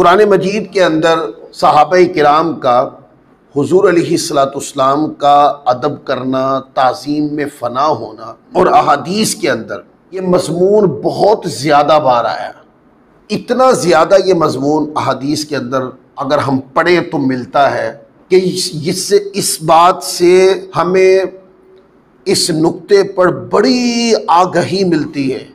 कुरान मजीद के अंदर सहाबा किराम का हुजूर अलैहिस्सलाम का अदब करना, ताज़ीम में फ़ना होना, और अहादीस के अंदर ये मज़मून बहुत ज़्यादा बार आया। इतना ज़्यादा ये मज़मून अहादीस के अंदर अगर हम पढ़ें तो मिलता है कि इससे इस बात से हमें इस नुक्ते पर बड़ी आगाही मिलती है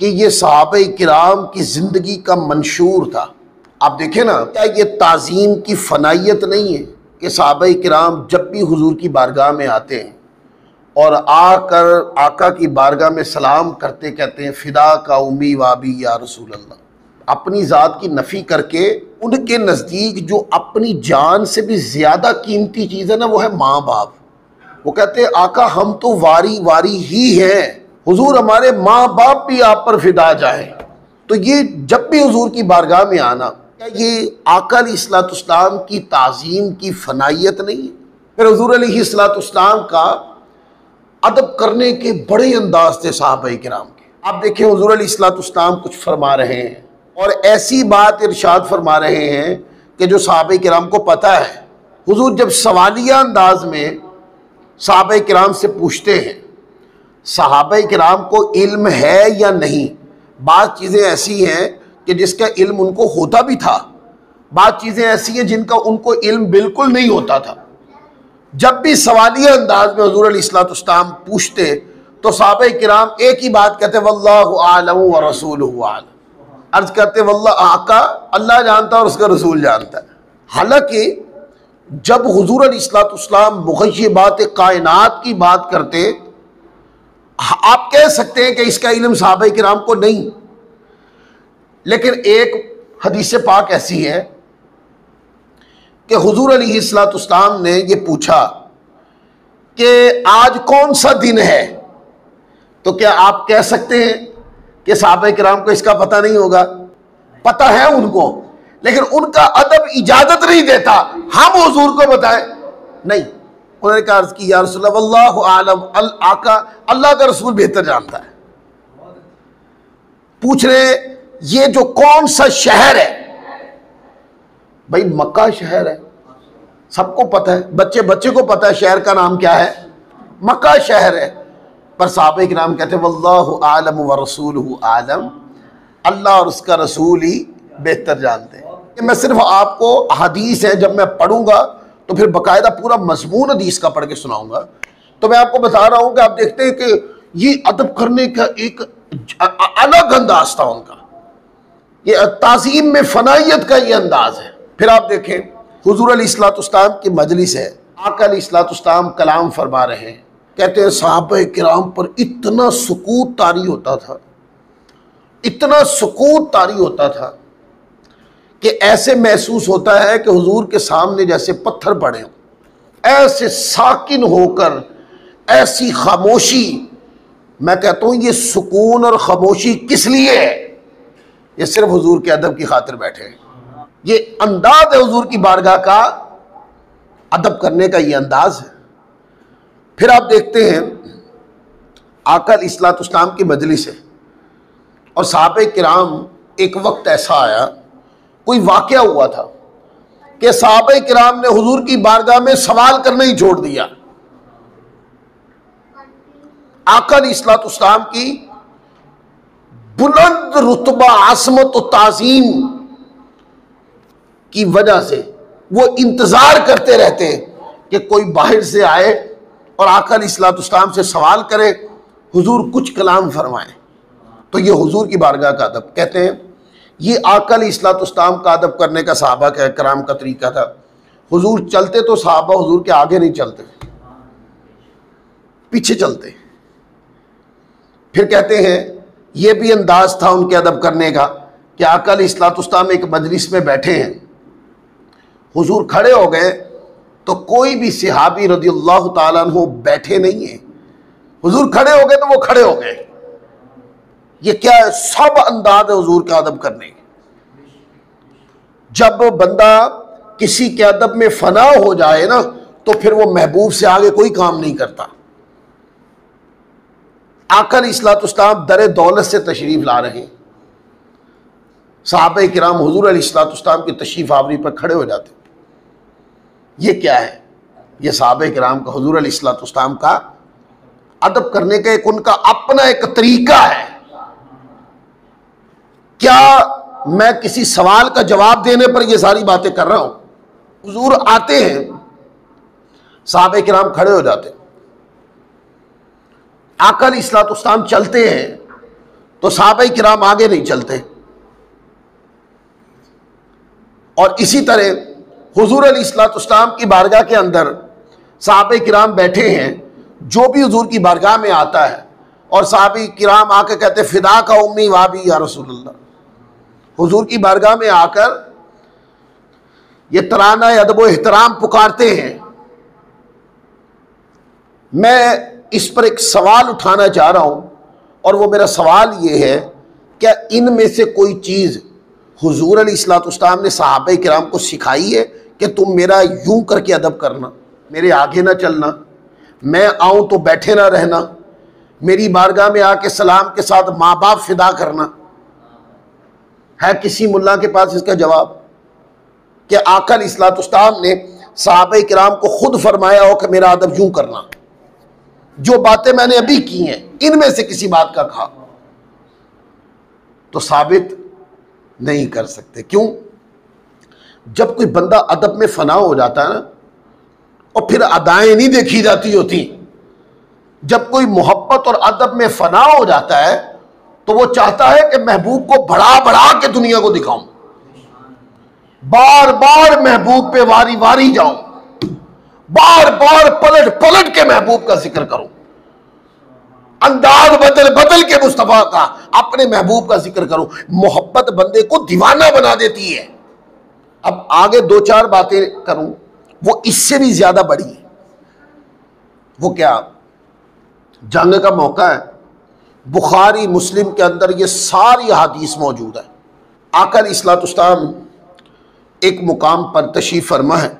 कि ये सहाबा किराम की ज़िंदगी का मंशूर था। आप देखें ना, क्या ये ताज़ीम की फ़नाइयत नहीं है कि सहाबा किराम जब भी हुजूर की बारगाह में आते हैं और आकर आका की बारगाह में सलाम करते कहते हैं फ़िदा का उम्मी वाबी या रसूल अल्लाह। अपनी ज़ात की नफ़ी करके उनके नज़दीक जो अपनी जान से भी ज़्यादा कीमती चीज़ है ना, वो है माँ बाप। वो कहते हैं आका हम तो वारी वारी ही हैं, हुजूर हमारे माँ बाप भी आप पर फ़िदा जाए। तो ये जब भी हुजूर की बारगाह में आना, क्या ये आका अलैहिस्सलाम की ताज़ीम की फ़नाइयत नहीं है? फिर हुजूर अलैहिस्सलाम का अदब करने के बड़े अंदाज थे सहाबा किराम के। आप देखें हुजूर अलैहिस्सलाम कुछ फरमा रहे हैं और ऐसी बात इरशाद फरमा रहे हैं कि जो सहाबा किराम को पता है। हुजूर जब सवालिया अंदाज में सहाबा किराम से पूछते हैं, सहाबा किराम को इल्म है या नहीं। बात चीज़ें ऐसी हैं कि जिसका इल्म उनको होता भी था, बात चीज़ें ऐसी हैं जिनका उनको इल्म बिल्कुल नहीं होता था। जब भी सवालिया अंदाज में हुजूर अलैहिस्सलाम पूछते तो सहाबा किराम एक ही बात कहते, वल्लाहु आलम व रसूलुहु आलम। अर्ज करते वल्लाह, आका अल्लाह जानता और उसका रसूल जानता है। हालांकि जब हुजूर अलैहिस्सलाम मुग़य्यबात कायनात की बात करते, आप कह सकते हैं कि इसका इल्म सहाबा किराम को नहीं, लेकिन एक हदीस पाक ऐसी है कि हुजूर अलैहिस्सलाम ने ये पूछा कि आज कौन सा दिन है, तो क्या आप कह सकते हैं कि सहाबा किराम को इसका पता नहीं होगा? पता है उनको, लेकिन उनका अदब इजाजत नहीं देता हम हुजूर को बताएं। नहीं, उन्होंने कहा अर्ज की या रसूल अल्लाह वल्लाहु आलम, आका अल्लाह का रसूल बेहतर जानता है। पूछ रहे ये जो कौन सा शहर है, भाई मक्का शहर है, सबको पता है, बच्चे बच्चे को पता है शहर का नाम क्या है, मक्का शहर है। पर सहाबा किराम कहते वल्लाहु आलम व रसूलुहु आलम, अल्लाह और उसका रसूल ही बेहतर जानते हैं। मैं सिर्फ आपको हदीस है, जब मैं पढ़ूंगा तो फिर बाकायदा पूरा मजमून हदीस का पढ़ के सुनाऊंगा। तो मैं आपको बता रहा हूं कि आप देखते हैं कि ये अदब करने का एक अलग अंदाज था उनका, ये ताज़ीम में फ़नाइयत का ये अंदाज है। फिर आप देखें हुजूर अलैहिस्सलाम की मजलिस है, आका अलैहिस्सलाम कलाम फरमा रहे हैं, कहते हैं सहाबा किराम पर इतना सुकूत तारी होता था, इतना सुकूत तारी होता था कि ऐसे महसूस होता है कि हुजूर के सामने जैसे पत्थर पड़े हों। ऐसे साकिन होकर ऐसी खामोशी, मैं कहता हूँ ये सुकून और खामोशी किस लिए है? ये सिर्फ हुजूर के अदब की खातिर बैठे हैं। ये अंदाज है हुजूर की बारगाह का, अदब करने का ये अंदाज है। फिर आप देखते हैं आका अलैहिस्सलाम की मजलिस है और सहाबा किराम, एक वक्त ऐसा आया, कोई वाक़या हुआ था कि सहाबा किराम ने हुजूर की बारगाह में सवाल करना ही छोड़ दिया। आका अलैहिस्सलाम की बुलंद रुतबा, आज़मत और ताज़ीम की वजह से वो इंतज़ार करते रहते कि कोई बाहर से आए और आका अलैहिस्सलाम से सवाल करे, हुजूर कुछ कलाम फरमाएं। तो ये हुजूर की बारगाह का अदब। कहते हैं ये आका अलैहिस्सलाम का अदब करने का सहाबा का कराम का तरीका था। हुजूर चलते तो सहाबा हुजूर के आगे नहीं चलते, पीछे चलते। फिर कहते हैं ये भी अंदाज था उनके अदब करने का कि आका अलैहिस्सलाम एक मजलिस में बैठे हैं, हुजूर खड़े हो गए तो कोई भी सहाबी रज़ियल्लाहु ताला अन्हु बैठे नहीं है, हुजूर खड़े हो गए तो वो खड़े हो गए। ये क्या है? सब अंदाज है हुजूर का अदब करने। जब बंदा किसी के अदब में फना हो जाए ना, तो फिर वो महबूब से आगे कोई काम नहीं करता। आका अलैहिस्सलाम दर दौलत से तशरीफ ला रहे हैं, सहाबा किराम हुजूर अलैहिस्सलाम की तशरीफ़ आवरी पर खड़े हो जाते। ये क्या है? ये सहाबा किराम का हुजूर अलैहिस्सलाम का अदब करने का एक उनका अपना एक तरीका है। क्या मैं किसी सवाल का जवाब देने पर ये सारी बातें कर रहा हूं? हुजूर आते हैं, सहाबा किराम खड़े हो जाते। आका अलैहिस्सलाम चलते हैं तो सहाबा किराम आगे नहीं चलते। और इसी तरह हुजूर अलैहिस्सलाम की बारगाह के अंदर सहाबा किराम बैठे हैं। जो भी हुजूर की बारगाह में आता है और सहाबा किराम आके कहते फिदा का उम्मी वाबी या रसूलल्लाह, हुजूर की बारगाह में आकर ये तराना अदब व एहतराम पुकारते हैं। मैं इस पर एक सवाल उठाना चाह रहा हूं और वो मेरा सवाल ये है, क्या इनमें से कोई चीज़ हुजूर अलैहिस्सलाम ने सहाबा किराम को सिखाई है कि तुम मेरा यूं करके अदब करना, मेरे आगे ना चलना, मैं आऊं तो बैठे ना रहना, मेरी बारगाह में आके सलाम के साथ माँ बाप फिदा करना? है किसी मुल्ला के पास इसका जवाब? कि आका अलैहिस्सलाम ने सहाबा किराम को खुद फरमाया हो कि मेरा अदब यूं करना? जो बातें मैंने अभी की हैं इनमें से किसी बात का कहा तो साबित नहीं कर सकते। क्यों? जब कोई बंदा अदब में फना हो जाता है ना, और फिर अदाएं नहीं देखी जाती होती। जब कोई मोहब्बत और अदब में फना हो जाता है तो वो चाहता है कि महबूब को बढ़ा बढ़ा के दुनिया को दिखाऊं, बार बार महबूब पे वारी वारी जाऊं, बार बार पलट पलट के महबूब का जिक्र करूं, अंदाज बदल बदल के मुस्तफा का, अपने महबूब का जिक्र करूं। मोहब्बत बंदे को दीवाना बना देती है। अब आगे दो चार बातें करूं, वो इससे भी ज्यादा बड़ी है। वो क्या? जंग का मौका है, बुखारी मुस्लिम के अंदर ये सारी हदीस मौजूद है। आका अलैहिस्सलाम एक मुकाम पर तशरीफ फरमा है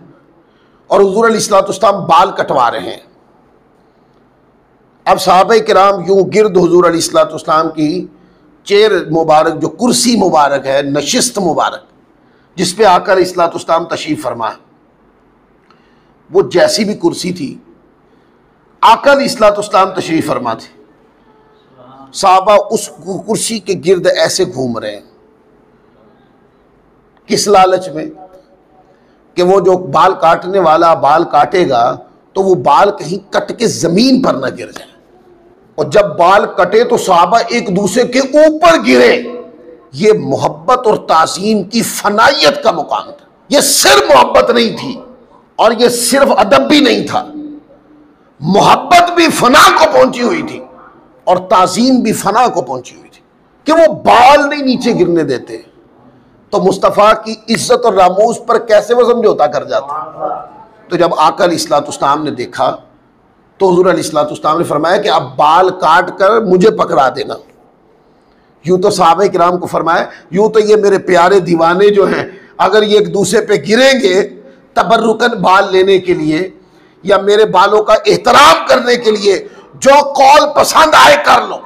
और हुजूर अलैहिस्सलाम बाल कटवा रहे हैं। अब सहाबा किराम यूं गिर्द हुजूर अलैहिस्सलाम की चेयर मुबारक, जो कुर्सी मुबारक है, नशिस्त मुबारक, जिस पे आका अलैहिस्सलाम तशरीफ फरमा है, वो जैसी भी कुर्सी थी, आका अलैहिस्सलाम तशरीफ फरमा थे, साहबा उस कुर्सी के गिर्द ऐसे घूम रहे हैं। किस लालच में? कि वो जो बाल काटने वाला बाल काटेगा तो वो बाल कहीं कट के जमीन पर ना गिर जाए, और जब बाल कटे तो साहबा एक दूसरे के ऊपर गिरे। ये मोहब्बत और ताज़ीम की फनायत का मुकाम था। ये सिर्फ मोहब्बत नहीं थी और ये सिर्फ अदब भी नहीं था, मोहब्बत भी फना को पहुंची हुई थी और ताज़ीम भी फना को पहुंची हुई थी कि वो बाल नहीं नीचे गिरने देते। तो मुस्तफ़ा की इज्जत और नामूस पर कैसे वो समझौता कर जाते? तो जब आका अलैहिस्सलाम ने देखा तो हुज़ूर अलैहिस्सलाम ने फरमाया कि अब बाल काट कर मुझे पकड़ा देना। यूं तो सहाबा किराम को फरमाया, यूं तो ये मेरे प्यारे दीवाने जो हैं, अगर ये एक दूसरे पे गिरेंगे तबर्रुकन बाल लेने के लिए या मेरे बालों का एहतराम करने के लिए, जो कौल पसंद आए कर लो,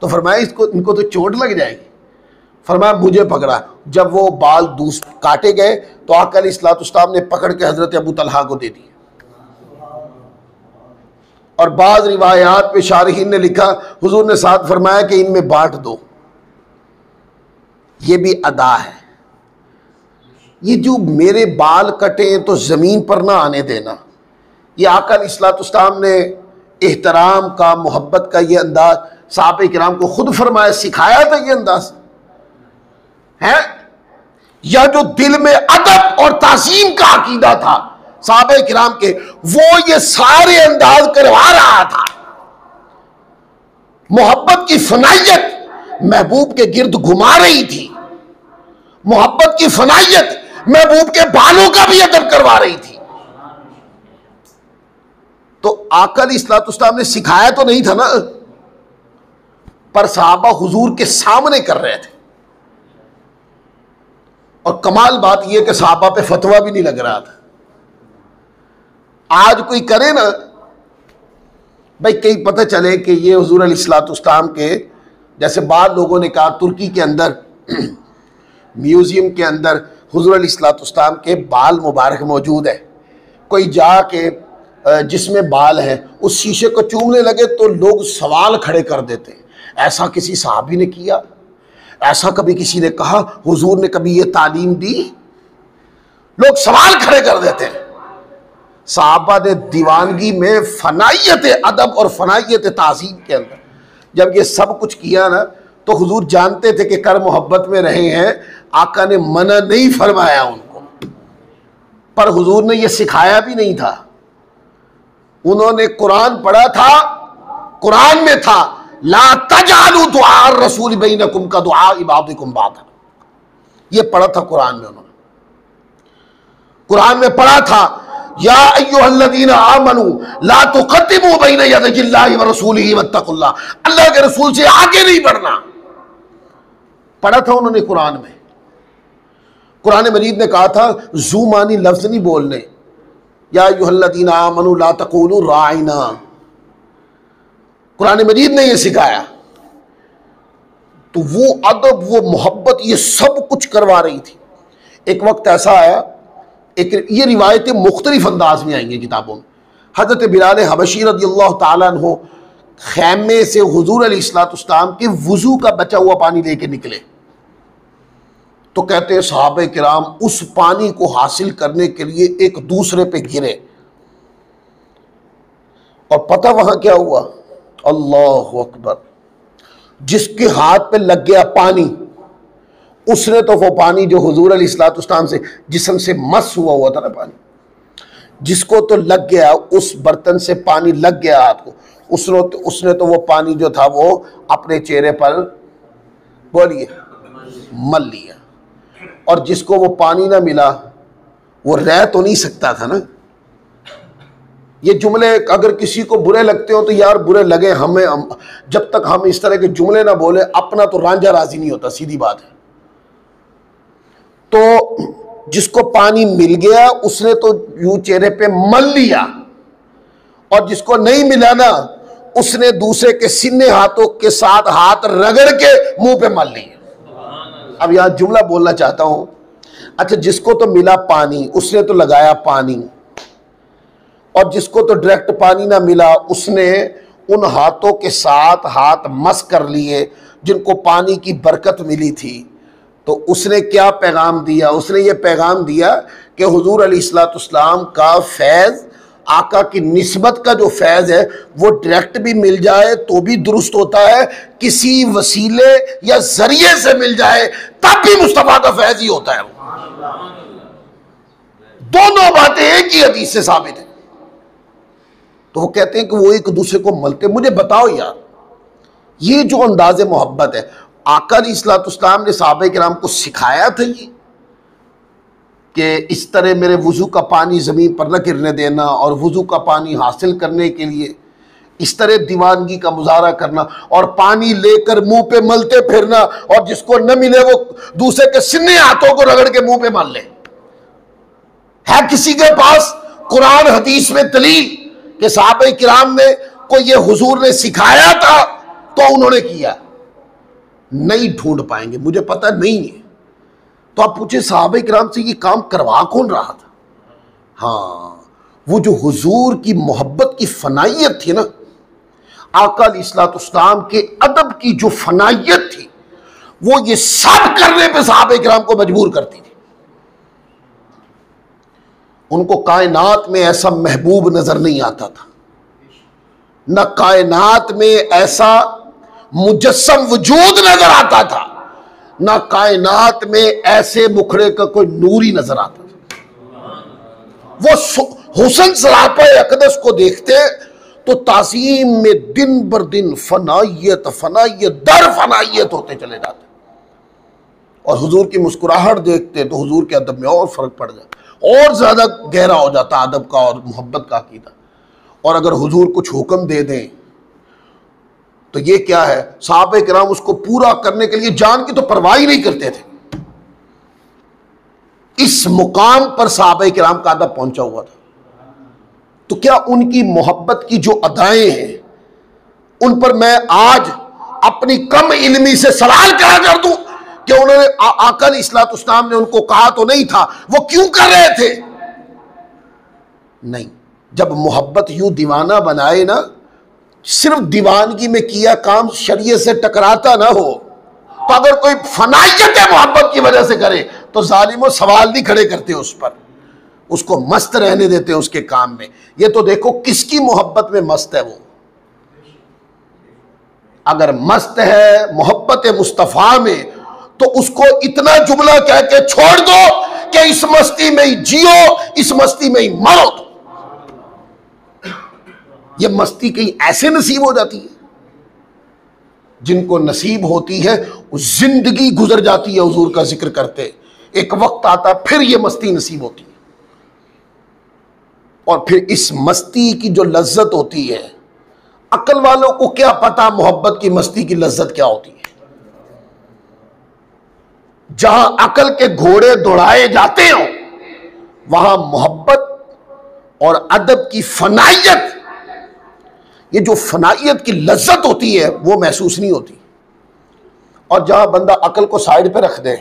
तो फरमाया इसको इनको तो चोट लग जाएगी। फरमाया मुझे पकड़ा। जब वो बाल काटे गए तो आका अलैहिस्सलाम ने पकड़ के हजरत अबू तलहा को दे दिए। और बाज़ रिवायात पे शारहीन ने लिखा, हुजूर ने साथ फरमाया कि इनमें बांट दो। ये भी अदा है। ये जो मेरे बाल कटे तो जमीन पर ना आने देना, ये आका अलैहिस्सलाम ने एहतराम का, मोहब्बत का ये अंदाज सहाबा किराम को खुद फरमाया, सिखाया था ये अंदाज है। या जो दिल में अदब और ताज़ीम का अकीदा था सहाबा किराम के, वो ये सारे अंदाज करवा रहा था। मोहब्बत की फनायत महबूब के गिर्द घुमा रही थी, मोहब्बत की फनायत महबूब के बालों का भी अदब करवा रही थी। तो आका अलैहिस्सलाम ने सिखाया तो नहीं था ना, पर सहाबा हुजूर के सामने कर रहे थे। और कमाल बात यह कि सहाबा पे फतवा भी नहीं लग रहा था। आज कोई करे ना भाई, कहीं पता चले कि ये हुजूर अलैहिस्सलाम के, जैसे बाद लोगों ने कहा तुर्की के अंदर म्यूजियम के अंदर हुज़ूर अलैहिस्सलाम के बाल मुबारक मौजूद है। कोई जाके जिसमें बाल हैं उस शीशे को चूमने लगे तो लोग सवाल खड़े कर देते हैं, ऐसा किसी सहाबी ने किया? ऐसा कभी किसी ने कहा? हुजूर ने कभी ये तालीम दी? लोग सवाल खड़े कर देते हैं। सहाबा ने दीवानगी में फनाइयत अदब और फनाइयत ताज़ीम के अंदर जब ये सब कुछ किया ना, तो हुजूर जानते थे कि कर मोहब्बत में रहे हैं, आका ने मना नहीं फरमाया उनको, पर हुजूर ने ये सिखाया भी नहीं था। उन्होंने कुरान पढ़ा था, कुरान में था ला तजालू दुआ रसूल बैनकुम का दुआ इबादिकुम बादा, ये पढ़ा था कुरान में। उन्होंने कुरान में पढ़ा था या अय्युहल्लज़ीना आमनू ला तुक़द्दिमू बैना यदैहिल्लाहि व रसूलिही वत्तक़ुल्लाह, अल्लाह के रसूल से आगे नहीं बढ़ना, पढ़ा था उन्होंने कुरान में। कुरान मजीद ने कहा था ज़ुमानी लफ्ज़ नहीं बोलने, या अय्युहल्लज़ीना आमनू ला तक़ूलू राइना, कुरान मजीद ने यह सिखाया। तो वो अदब, वो मोहब्बत, ये सब कुछ करवा रही थी। एक वक्त ऐसा आया, एक ये रिवायतें मुख्तलिफ अंदाज में आएंगी किताबों में। हज़रत बिलाल हबशी रज़ियल्लाहु ताला अन्हु खैमे से हुज़ूर अलैहिस्सलाम के वज़ू का बचा हुआ पानी लेके निकले, तो कहते हैं सहाबे किराम उस पानी को हासिल करने के लिए एक दूसरे पे गिरे, और पता वहां क्या हुआ? अल्लाहु अकबर, जिसके हाथ पे लग गया पानी, उसने तो वो पानी जो हुजूर अलैहिस्सलाम से जिस्म से मस हुआ था ना पानी, जिसको तो लग गया, उस बर्तन से पानी लग गया हाथ को, उसने तो वो पानी जो था वो अपने चेहरे पर बोलिए मल लिया, और जिसको वो पानी ना मिला वो रह तो नहीं सकता था ना। ये जुमले अगर किसी को बुरे लगते हो तो यार बुरे लगे हमें, जब तक हम इस तरह के जुमले ना बोले अपना तो रांझा राजी नहीं होता, सीधी बात है। तो जिसको पानी मिल गया उसने तो यूं चेहरे पे मल लिया, और जिसको नहीं मिला ना उसने दूसरे के सीने हाथों के साथ हाथ रगड़ के मुंह पे मल लिया। अब यहां जुमला बोलना चाहता हूं, अच्छा जिसको तो मिला पानी उसने तो लगाया पानी, और जिसको तो डायरेक्ट पानी ना मिला उसने उन हाथों के साथ हाथ मस कर लिए जिनको पानी की बरकत मिली थी। तो उसने क्या पैगाम दिया? उसने ये पैगाम दिया कि हुजूर अलैहिस्सलाम का फैज़, आका की निस्बत का जो फैज़ है वो डायरेक्ट भी मिल जाए तो भी दुरुस्त होता है, किसी वसीले या जरिए से मिल जाए तब भी मुस्तफा का फैज़ ही होता है। दोनों बातें एक ही हदीस से साबित है। तो वो कहते हैं कि वो एक दूसरे को मलते। मुझे बताओ यार, ये जो अंदाज़े मोहब्बत है, आका अलैहिस्सलाम ने सहाबा किराम को सिखाया था ये कि इस तरह मेरे वुज़ू का पानी ज़मीन पर न गिरने देना, और वुज़ू का पानी हासिल करने के लिए इस तरह दीवानगी का मुजाहरा करना, और पानी लेकर मुंह पे मलते फिरना, और जिसको न मिले वो दूसरे के सीने हाथों को रगड़ के मुंह पे मल ले। है किसी के पास कुरान हदीस में दलील कि सहाबा किराम ने को ये हुजूर ने सिखाया था तो उन्होंने किया? नहीं ढूंढ पाएंगे, मुझे पता नहीं है। तो आप पूछे सहाबा किराम से ये काम करवा कौन रहा था? हाँ, वो जो हुजूर की मोहब्बत की फनाइयत थी ना, आका अलैहिस्सलाम के अदब की जो फनाइयत थी, वो ये सब करने पे सहाबा किराम को मजबूर करती थी। उनको कायनात में ऐसा महबूब नजर नहीं आता था, न कायनात में ऐसा मुजस्सम वजूद नजर आता था, ना कायनात में ऐसे मुखड़े का कोई नूर ही नजर आता था। वो हुस्न सरापा अक़दस को देखते तो ताज़ीम में दिन बर दिन फनाइयत फनाइयत दर फनाइयत होते चले जाते, और हुजूर की मुस्कुराहट देखते तो हुजूर के अदब में और फर्क पड़ जाता, और ज्यादा गहरा हो जाता अदब का और मोहब्बत का अकीदा। और अगर हुजूर कुछ हुक्म दे दें तो ये क्या है, सहाबे किराम उसको पूरा करने के लिए जान की तो परवाह ही नहीं करते थे। इस मुकाम पर सहाबे किराम का अदब पहुंचा हुआ था। तो क्या उनकी मोहब्बत की जो अदाएं हैं उन पर मैं आज अपनी कम इल्मी से सवाल खड़ा कर दूं कि उन्होंने आका अलैहिस्सलाम ने उनको कहा तो नहीं था, वो क्यों कर रहे थे? नहीं, जब मोहब्बत यूं दीवाना बनाए ना, सिर्फ दीवानगी में किया काम शरीयत से टकराता ना हो, तो अगर कोई फनाइयत मोहब्बत की वजह से करे तो जालिमों सवाल नहीं खड़े करते उस पर, उसको मस्त रहने देते हैं उसके काम में। ये तो देखो किसकी मोहब्बत में मस्त है वो। अगर मस्त है मोहब्बत मुस्तफ़ा में तो उसको इतना जुमला कह के छोड़ दो कि इस मस्ती में ही जियो, इस मस्ती में ही मरो। ये मस्ती कहीं ऐसे नसीब हो जाती है, जिनको नसीब होती है वो जिंदगी गुजर जाती है हुजूर का जिक्र करते, एक वक्त आता फिर ये मस्ती नसीब होती है। और फिर इस मस्ती की जो लज्जत होती है, अक्ल वालों को क्या पता मोहब्बत की मस्ती की लज्जत क्या होती है। जहां अकल के घोड़े दौड़ाए जाते हो वहां मोहब्बत और अदब की फनाइयत, ये जो फनाइयत की लज्जत होती है वो महसूस नहीं होती। और जहां बंदा अकल को साइड पे रख दे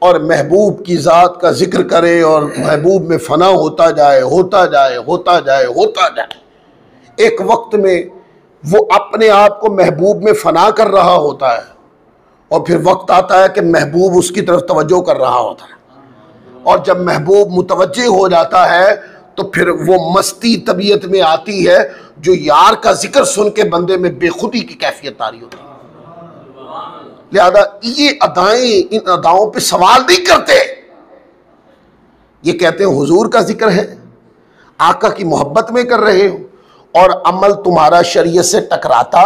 और महबूब की ज़ात का जिक्र करे और महबूब में फना होता जाए होता जाए होता जाए होता जाए, एक वक्त में वो अपने आप को महबूब में फना कर रहा होता है और फिर वक्त आता है कि महबूब उसकी तरफ तवज्जो कर रहा होता है। और जब महबूब मुतवज्जे हो जाता है तो फिर वो मस्ती तबीयत में आती है जो यार का जिक्र सुन के बंदे में बेखुदी की कैफियत तारी होती है। लिहाजा ये अदाएं, इन अदाओं पे सवाल नहीं करते, ये कहते हैं हुजूर का जिक्र है, आका की मोहब्बत में कर रहे हो और अमल तुम्हारा शरीयत से टकराता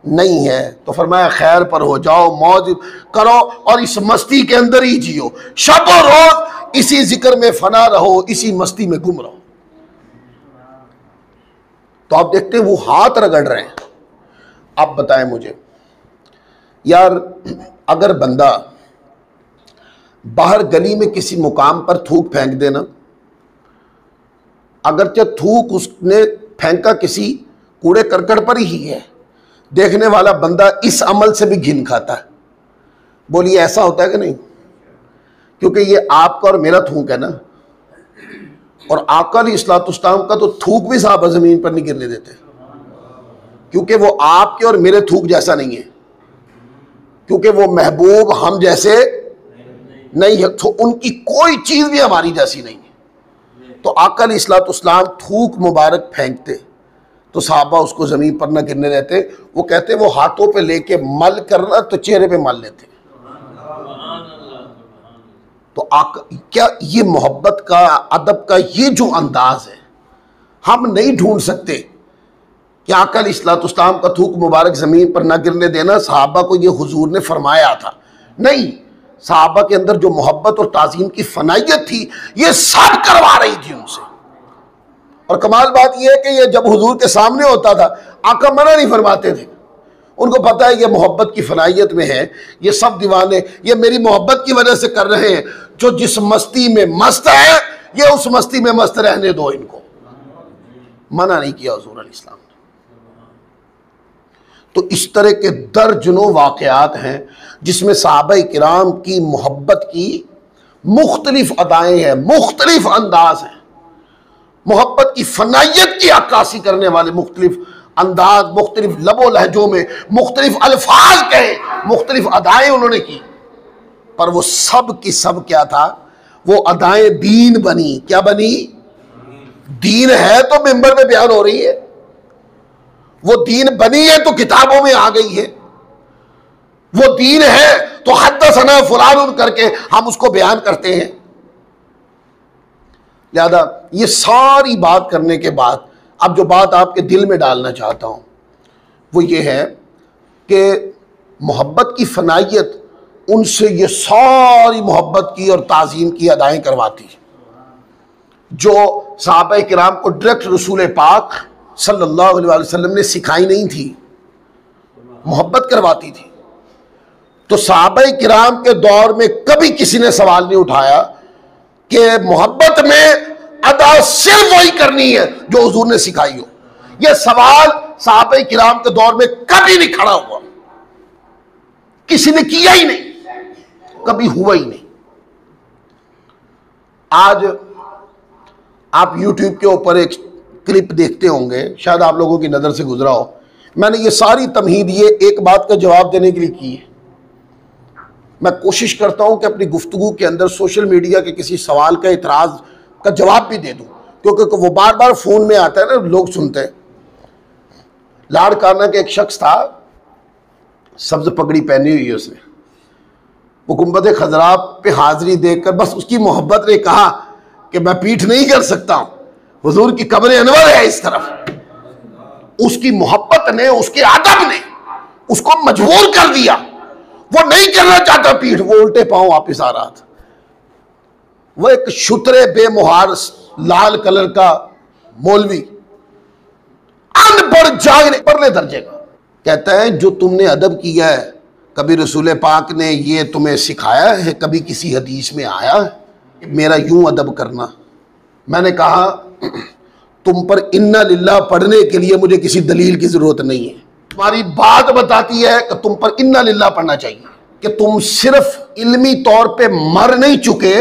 नहीं है, तो फरमाया खैर पर हो जाओ, मौज करो और इस मस्ती के अंदर ही जियो, शब और रोज इसी जिक्र में फना रहो, इसी मस्ती में गुम रहो। तो आप देखते हैं वो हाथ रगड़ रहे हैं। आप बताएं मुझे यार, अगर बंदा बाहर गली में किसी मुकाम पर थूक फेंक देना, अगरचे थूक उसने फेंका किसी कूड़े करकट पर ही है, देखने वाला बंदा इस अमल से भी घिन खाता है। बोलिए ऐसा होता है कि नहीं? क्योंकि ये आपका और मेरा थूक है ना, और आका अलैहिस्सलाम का तो थूक भी साहब जमीन पर नहीं गिरने देते, क्योंकि वो आपके और मेरे थूक जैसा नहीं है, क्योंकि वो महबूब हम जैसे नहीं है, तो उनकी कोई चीज भी हमारी जैसी नहीं है। तो आका अलैहिस्सलाम थूक मुबारक फेंकते तो सहाबा उसको जमीन पर ना गिरने देते, वो कहते वो हाथों पे लेके मल करना तो चेहरे पे मल लेते। तो क्या ये मोहब्बत का, अदब का ये जो अंदाज है हम नहीं ढूंढ सकते कि आका अलैहिस्सलाम का थूक मुबारक जमीन पर ना गिरने देना सहाबा को ये हुजूर ने फरमाया था? नहीं, सहाबा के अंदर जो मोहब्बत और ताज़ीम की फनाइयत थी ये सब करवा रही थी उनसे। और कमाल बात यह है कि ये जब हुजूर के सामने होता था आका मना नहीं फरमाते थे, उनको पता है ये मोहब्बत की फनाइयत में है, ये सब दीवाने ये मेरी मोहब्बत की वजह से कर रहे हैं, जो जिस मस्ती में मस्त है ये उस मस्ती में मस्त रहने दो, इनको मना नहीं किया हुजूर अलैहिस्सलाम ने। तो इस तरह के दर्जनों वाक़यात हैं जिसमें सहाबा किराम की मोहब्बत की मुख्तलिफ अदाएं हैं, मुख्तलिफ अंदाज हैं, मोहब्बत की फनाइयत की अक्कासी करने वाले मुख्तलिफ अंदाज, मुख्तलिफ लबो लहजों में मुख्तलिफ अल्फाज कहे, मुख्तलिफ अदाएं उन्होंने की, पर वो सब की सब क्या था? वो अदाएं दीन बनी। क्या बनी? दीन है तो मिंबर में बयान हो रही है, वो दीन बनी है तो किताबों में आ गई है, वो दीन है तो हद्दसना फुलान करके हम उसको बयान करते हैं। लिहाजा ये सारी बात करने के बाद अब जो बात आपके दिल में डालना चाहता हूं वो ये है कि मोहब्बत की फनाइयत उनसे ये सारी मोहब्बत की और ताज़ीम की अदाएं करवाती, जो सहाबा किराम को डायरेक्ट रसूल पाक सल्लल्लाहु अलैहि वसल्लम ने सिखाई नहीं थी, मोहब्बत करवाती थी। तो सहाबा किराम के दौर में कभी किसी ने सवाल नहीं उठाया कि मोहब्बत में अदा सिर्फ वही करनी है जो हुजूर ने सिखाई हो। यह सवाल सहाबा किराम के दौर में कभी नहीं खड़ा हुआ, किसी ने किया ही नहीं, कभी हुआ ही नहीं। आज आप YouTube के ऊपर एक क्लिप देखते होंगे, शायद आप लोगों की नजर से गुजरा हो। मैंने ये सारी तमहीद ये एक बात का जवाब देने के लिए की है। मैं कोशिश करता हूं कि अपनी गुफ्तगू के अंदर सोशल मीडिया के किसी सवाल का इतराज का जवाब भी दे दूं, क्योंकि वो बार बार फोन में आता है ना, लोग सुनते हैं। लाड़काना के एक शख्स था, सब्ज पगड़ी पहनी हुई है उसने, वो गुंबद खजरा पे हाजिरी देखकर बस उसकी मोहब्बत ने कहा कि मैं पीठ नहीं कर सकता हूं, हुजूर की कब्र अनवर है इस तरफ। उसकी मोहब्बत ने, उसके अदब ने उसको मजबूर कर दिया, वो नहीं करना चाहता पीठ, वो उल्टे पांव वापिस आ रहा था। वो एक शुतरे बेमुहार लाल कलर का मौलवी, अनपढ़ जागने परले दर्जे का, कहता है जो तुमने अदब किया है, कभी रसूल पाक ने ये तुम्हें सिखाया है? कभी किसी हदीस में आया है मेरा यूं अदब करना? मैंने कहा तुम पर इन्ना लिल्लाह पढ़ने के लिए मुझे किसी दलील की जरूरत नहीं है। तुम्हारी बात बताती है कि तुम पर इन्ना लिल्लाह पढ़ना चाहिए कि तुम सिर्फ इल्मी तौर पे मर नहीं चुके,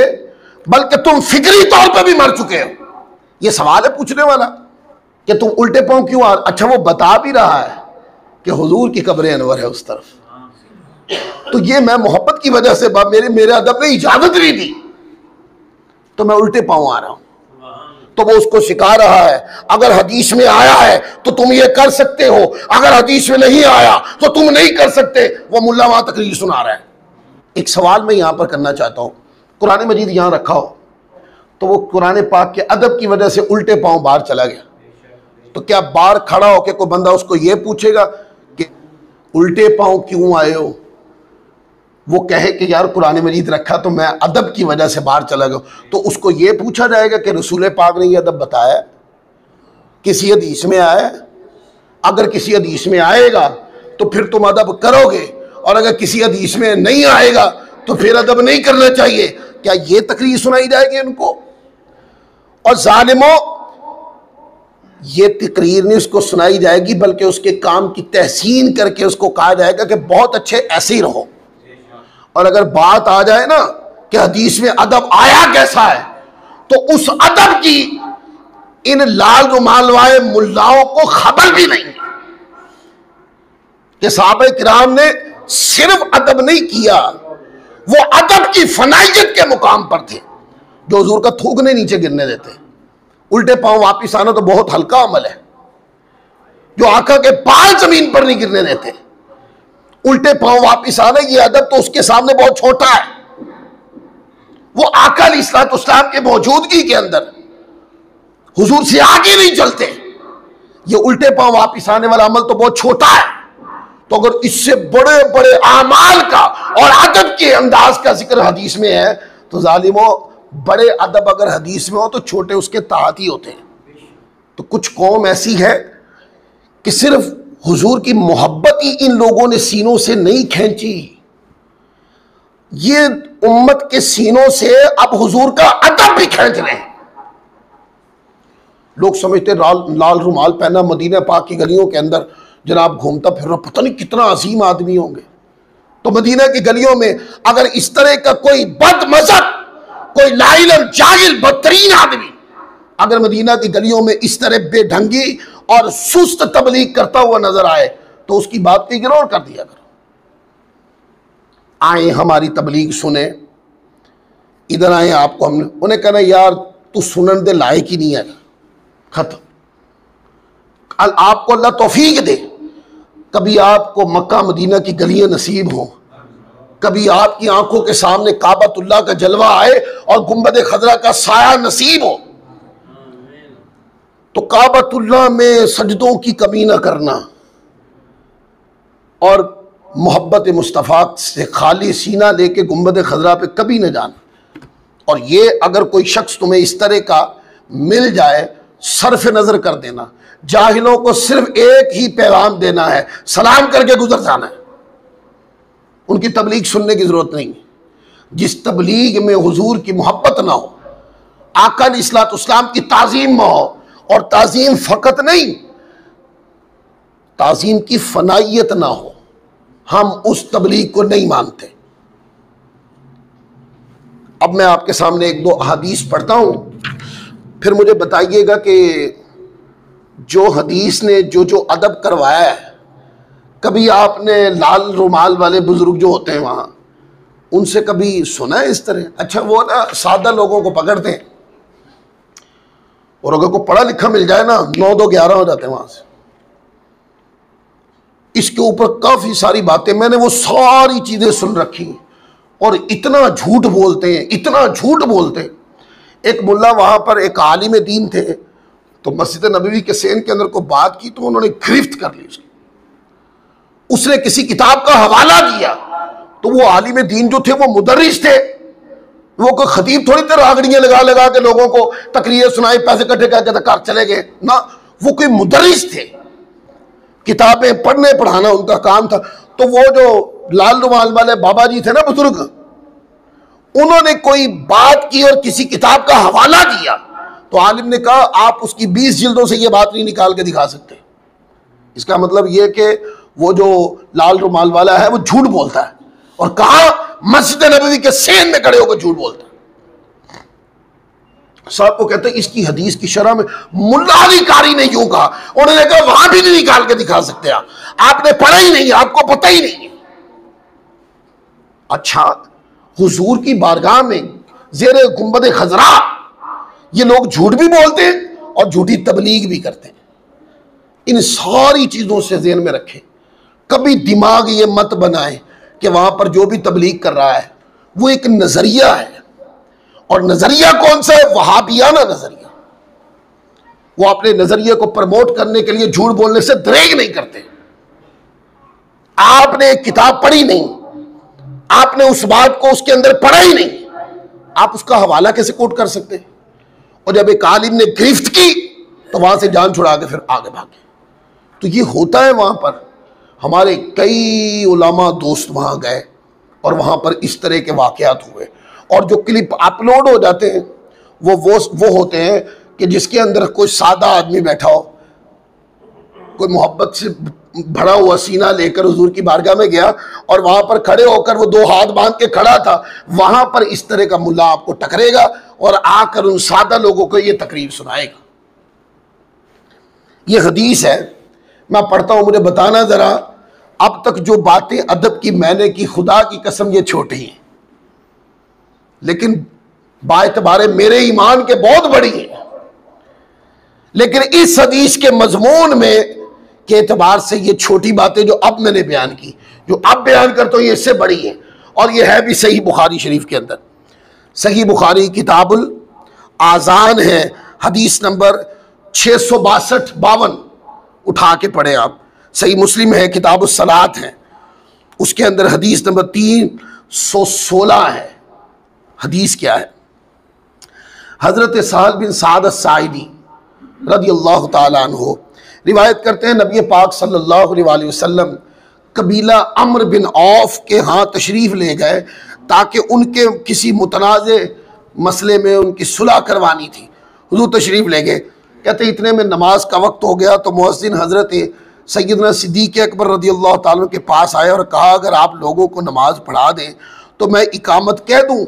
बल्कि तुम फिक्री तौर पे भी मर चुके हो। ये सवाल है पूछने वाला कि तुम उल्टे पांव क्यों आ? अच्छा, वो बता भी रहा है कि हुजूर की कब्र अनवर है उस तरफ। तो ये मैं मोहब्बत की वजह से, मेरे अदब ने इजाजत नहीं दी तो मैं उल्टे पांव आ रहा हूं। तो वो उसको सिखा रहा है, अगर हदीस में आया है तो तुम ये कर सकते हो, अगर हदीस में नहीं आया तो तुम नहीं कर सकते। वो मुल्ला वहां तकरीर सुना रहा है। एक सवाल मैं यहां पर करना चाहता हूं, कुरान मजीद यहां रखा हो तो वो कुरान पाक के अदब की वजह से उल्टे पांव बाहर चला गया, तो क्या बाहर खड़ा होकर कोई बंदा उसको ये पूछेगा कि उल्टे पांव क्यों आए हो? वो कहे कि यार कुरान मजीद रखा तो मैं अदब की वजह से बाहर चला गया, तो उसको ये पूछा जाएगा कि रसूल पाक ने ये अदब बताया, किसी हदीस में आया? अगर किसी हदीस में आएगा तो फिर तुम अदब करोगे, और अगर किसी हदीस में नहीं आएगा तो फिर अदब नहीं करना चाहिए। क्या ये तकरीर सुनाई जाएगी उनको? और जालिमों, ये तकरीर नहीं उसको सुनाई जाएगी, बल्कि उसके काम की तहसीन करके उसको कहा जाएगा कि बहुत अच्छे, ऐसे ही रहो। और अगर बात आ जाए ना कि हदीस में अदब आया कैसा है, तो उस अदब की इन लाल रुमाल वाले मुल्लाओं को खबर भी नहीं कि सहाबा किराम ने सिर्फ अदब नहीं किया, वो अदब की फनाइयत के मुकाम पर थे, जो हुजूर का थूकने नीचे गिरने देते। उल्टे पांव वापिस आना तो बहुत हल्का अमल है, जो आका के बाल जमीन पर नहीं गिरने देते। उल्टे पांव वापिस आना, ये अदब तो उसके सामने बहुत छोटा है। वो आका अलैहिस्सलाम के मौजूदगी के अंदर हुजूर से आगे नहीं चलते। ये उल्टे पांव वापिस आने वाला अमल तो बहुत छोटा है। तो अगर इससे बड़े बड़े आमाल का और अदब के अंदाज का जिक्र हदीस में है, तो जालिमों, बड़े अदब अगर हदीस में हो तो छोटे उसके तहत ही होते हैं। तो कुछ कौम ऐसी है कि सिर्फ हुजूर की मोहब्बत ही इन लोगों ने सीनों से नहीं खींची, ये उम्मत के सीनों से अब हुजूर का अदब भी खींच रहे हैं। लोग समझते लाल रुमाल पहना मदीना पाक की गलियों के अंदर जनाब घूमता फिर रहा, पता नहीं कितना अजीम आदमी होंगे। तो मदीना की गलियों में अगर इस तरह का कोई बदमज़हब, कोई लाइल जाहिल बदतरीन आदमी अगर मदीना की गलियों में इस तरह बेढंगी और सुस्त तबलीग करता हुआ नजर आए, तो उसकी बात को इग्नोर कर दिया करो। आए हमारी तबलीग सुने, इधर आए, आपको हमने उन्हें कहना यार तू सुनने दे लायक ही नहीं है, खत्म। आपको अल्लाह तौफीक दे, कभी आपको मक्का मदीना की गलियां नसीब हो, कभी आपकी आंखों के सामने काबतुल्लाह का जलवा आए और गुंबद खजरा का साया नसीब हो, तो काबतुल्लाह में सजदों की कमी न करना और मोहब्बत मुस्तफ़ा से खाली सीना लेके गुंबद खजरा पे कभी न जाना। और ये अगर कोई शख्स तुम्हें इस तरह का मिल जाए, सरफ नज़र कर देना। जाहिलों को सिर्फ एक ही पैगाम देना है, सलाम करके गुजर जाना है, उनकी तबलीग सुनने की ज़रूरत नहीं। जिस तबलीग में हुजूर की मोहब्बत ना हो, आका अलैहिस्सलाम की ताज़ीम में हो, और ताज़ीम फ़कत नहीं, ताज़ीम की फ़नाइयत ना हो, हम उस तबलीग को नहीं मानते। अब मैं आपके सामने एक दो अहादीस पढ़ता हूं, फिर मुझे बताइएगा कि जो हदीस ने जो जो अदब करवाया है, कभी आपने लाल रुमाल वाले बुजुर्ग जो होते हैं वहां, उनसे कभी सुना है इस तरह? अच्छा, वो ना सादा लोगों को पकड़ते हैं और अगर को पढ़ा लिखा मिल जाए ना, 9 2 11 हो जाते हैं वहां से। इसके ऊपर काफी सारी बातें मैंने वो सारी चीजें सुन रखी, और इतना झूठ बोलते हैं, इतना झूठ बोलते हैं। एक मुल्ला वहां पर एक आलिम दीन थे, तो मस्जिद नबवी के सेन के अंदर को बात की तो उन्होंने गिरफ्त कर ली उसकी। उसने किसी किताब का हवाला दिया, तो वो आलिम दीन जो थे वो मुदर्रिस थे, वो कोई खतीब थोड़ी तरह आगड़ियां लगा लगा के लोगों को तकरीर सुनाई, पैसे इकट्ठे करके घर चले गए ना। वो कोई मुदर्रिस थे, किताबें पढ़ने पढ़ाना उनका काम था। तो वो जो लाल रुमाल वाले बाबा जी थे ना बुजुर्ग, उन्होंने कोई बात की और किसी किताब का हवाला दिया, तो आलिम ने कहा आप उसकी 20 जिल्दों से ये बात नहीं निकाल के दिखा सकते। इसका मतलब यह कि वो जो लाल रुमाल वाला है वो झूठ बोलता है, और कहा मस्जिद नबवी के सेन में खड़े होकर झूठ बोलता है। साहब को कहते हैं इसकी हदीस की शरह में मुल्ला अली कारी ने यूं कहा, उन्होंने कहा वहां भी नहीं निकाल के दिखा सकते आप, आपने पढ़ा ही नहीं, आपको पता ही नहीं है। अच्छा, हुजूर की बारगाह में जेरे गुंबद खजरा ये लोग झूठ भी बोलते हैं और झूठी तबलीग भी करते हैं। इन सारी चीजों से ज़हन में रखें, कभी दिमाग ये मत बनाए कि वहां पर जो भी तबलीग कर रहा है वो एक नजरिया है, और नजरिया कौन सा है? वहाबियाना नजरिया। वो अपने नजरिए को प्रमोट करने के लिए झूठ बोलने से दरेग नहीं करते। आपने एक किताब पढ़ी नहीं, आपने उस बात को उसके अंदर पढ़ा ही नहीं, आप उसका हवाला कैसे कोट कर सकते? और जब एक आलिम ने गिरफ्त की तो वहां से जान छुड़ा के फिर आगे भागे। तो ये होता है वहां पर। हमारे कई उलामा दोस्त वहां गए और वहां पर इस तरह के वाकयात हुए, और जो क्लिप अपलोड हो जाते हैं वो होते हैं कि जिसके अंदर कोई सादा आदमी बैठा हो, कोई मोहब्बत से भरा हुआ सीना लेकर हुजूर की बारगाह में गया और वहां पर खड़े होकर वो 2 हाथ बांध के खड़ा था, वहां पर इस तरह का मुल्ला आपको टकरेगा और आकर उन सादा लोगों को ये तकरीर सुनाएगा। ये हदीस है, मैं पढ़ता हूं, मुझे बताना जरा, अब तक जो बातें अदब की मैंने की, खुदा की कसम ये छोटी हैं, लेकिन बाएतबारे मेरे ईमान के बहुत बड़ी है। लेकिन इस हदीस के मजमून में के एतबार से ये छोटी बातें जो अब मैंने बयान की, जो अब बयान करता हूं, ये इससे बड़ी है। और ये है भी सही बुखारी शरीफ के अंदर। सही बुखारी किताबुल आज़ान है, हदीस नंबर 662-52, उठा के पढ़े आप। सही मुस्लिम है, किताबुल सलात है, उसके अंदर हदीस नंबर 316 है। हदीस क्या है? हजरत सहल बिन साद अस्साइदी रदियल्लाहु ताला अन्हु रिवायत करते हैं, नबी पाक सल्लल्लाहु अलैहि वसल्लम कबीला अम्र बिन औफ के यहाँ तशरीफ़ ले गए ताकि उनके किसी मुतनाज़े मसले में उनकी सुलह करवानी थी। हुजूर तशरीफ़ ले गए, कहते इतने में नमाज का वक्त हो गया तो मुअज्जिन हज़रत सैयदना सिद्दीक़ अकबर रदियल्लाहु ताला अन्हु के पास आए और कहा अगर आप लोगों को नमाज पढ़ा दें तो मैं इकामत कह दूँ?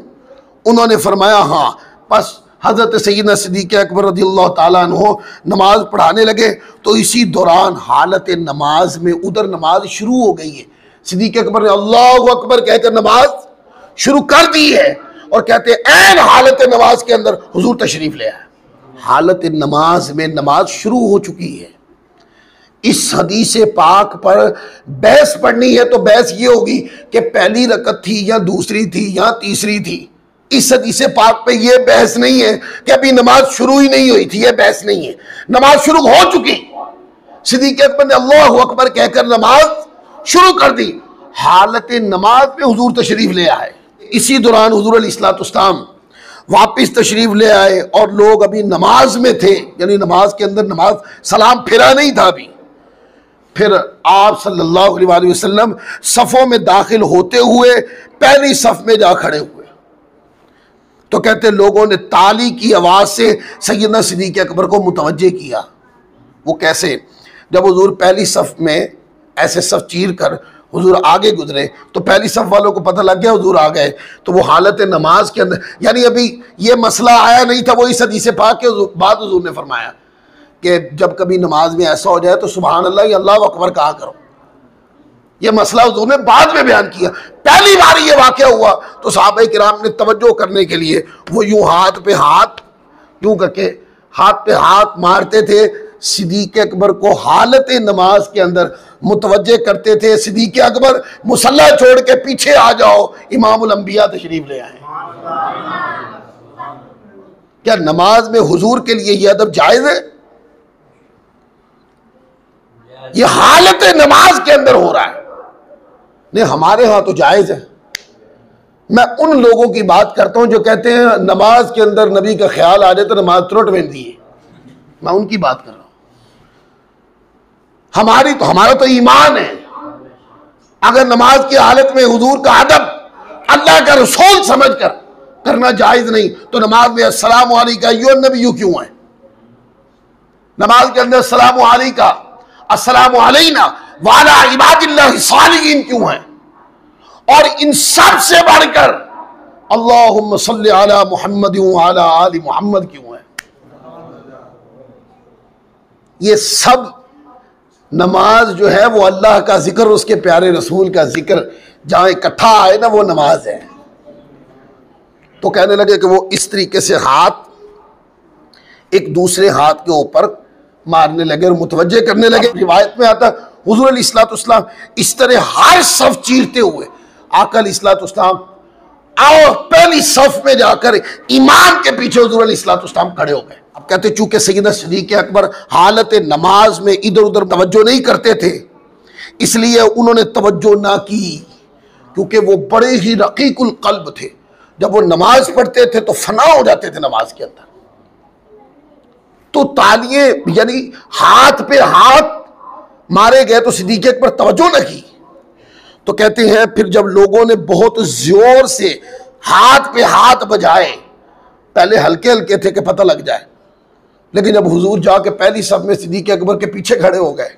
उन्होंने फरमाया हाँ। बस हज़रत सैयदना सिद्दीक़ अकबर रदियल्लाहु ताला अन्हु नमाज पढ़ाने लगे, तो इसी दौरान हालत नमाज में उधर नमाज शुरू हो गई है। सिद्दीक़ अकबर ने अल्लाहु अकबर कहकर नमाज शुरू कर दी है, और कहते ऐन हालत नमाज के अंदर हुजूर तशरीफ़ ले आए। हालत नमाज में नमाज शुरू हो चुकी है। इस हदीस पाक पर बहस पढ़नी है तो बहस ये होगी कि पहली रकत थी या दूसरी थी या तीसरी थी। इस हदीस पाक पे ये बहस नहीं है कि अभी नमाज शुरू ही नहीं हुई थी, ये बहस नहीं है, नमाज शुरू हो चुकी। सिद्दीक़ अकबर ने अल्लाहु अकबर कहकर नमाज शुरू कर दी। हालत नमाज में हुजूर तशरीफ ले आए। इसी दौरान हुजूर अलैहिस्सलाम वापस तशरीफ ले आए और लोग अभी नमाज में थे, यानी नमाज के अंदर नमाज सलाम फिरा नहीं था अभी। फिर आप सल्लल्लाहु अलैहि वसल्लम सफ़ों में दाखिल होते हुए पहली सफ़ में जा खड़े हुए, तो कहते लोगों ने ताली की आवाज़ से सैयदना सिद्दीक़ अकबर को मुतवज्जे किया। वो कैसे? जब हुजूर पहली सफ़ में ऐसे सफ़ चीर कर हुजूर आगे गुजरे तो पहली सफ वालों को पता लग गया हुजूर आ गए, तो वो हालत नमाज के अंदर, यानी अभी ये मसला आया नहीं था, वो इस हदीस पाक के बाद हुजूर ने फरमाया कि जब कभी नमाज में ऐसा हो जाए तो सुभान अल्लाह या अल्लाह अकबर कहा करो। ये मसला हुजूर ने बाद में बयान किया। पहली बार ये वाक़या हुआ तो सहाबा किराम ने तवज्जो करने के लिए वो यूं हाथ पे हाथ यूं करके हाथ पे हाथ मारते थे, सिद्दीक़ अकबर को हालत नमाज के अंदर मुतवज्जे करते थे। सिद्दीक़ अकबर मुसल्ला छोड़ के पीछे आ जाओ, इमामुल अंबिया तशरीफ ले आए। क्या नमाज में हुजूर के लिए यह अदब जायज है? यह हालत नमाज के अंदर हो रहा है। नहीं, हमारे यहां तो जायज है। मैं उन लोगों की बात करता हूं जो कहते हैं नमाज के अंदर नबी का ख्याल आ जाए तो नमाज त्रुट बनती है, मैं उनकी बात कर रहा हूं। हमारा तो ईमान है, अगर नमाज की हालत में हुजूर का अदब अल्लाह का रसूल समझ कर करना जायज नहीं तो नमाज में अस्सलामु अलैका अय्युहन नबिय्यु क्यों है? नमाज के अंदर अस्सलामु अलैका अस्सलामु अलैना व अला इबादिल्लाहि सालिहीन क्यों है? और इन सब से बढ़कर अल्लाहुम्मा सल्लि अला मुहम्मद व अला आलि मुहम्मद क्यों है? ये सब नमाज जो है वो अल्लाह का जिक्र, उसके प्यारे रसूल का जिक्र जहां इकट्ठा आए ना वो नमाज है। तो कहने लगे कि वो इस तरीके से हाथ एक दूसरे हाथ के ऊपर मारने लगे और मुतवज्जे करने लगे। रिवायत में आता हुजूर अलैहिस्सलाम इस तरह हर सफ चीरते हुए आका अलैहिस्सलाम आओ पहली सफ में जाकर इमाम के पीछे हुजूर अलैहिस्सलाम खड़े हो गए। अब कहते चूंकि सैयदना सिद्दीक़ अकबर हालत नमाज में इधर उधर तवज्जो नहीं करते थे, इसलिए उन्होंने तवज्जो ना की, क्योंकि वो बड़े ही रकीकुल कल्ब थे। जब वो नमाज पढ़ते थे तो फना हो जाते थे नमाज के अंदर। तो तालियां यानी हाथ पे हाथ मारे गए तो सिद्दीक़ अकबर तवज्जो न की। तो कहते हैं फिर जब लोगों ने बहुत जोर से हाथ पे हाथ बजाए, पहले हल्के हल्के थे कि पता लग जाए, लेकिन जब हुजूर जाके पहली सफ में सिद्दीक़ अकबर के पीछे खड़े हो गए,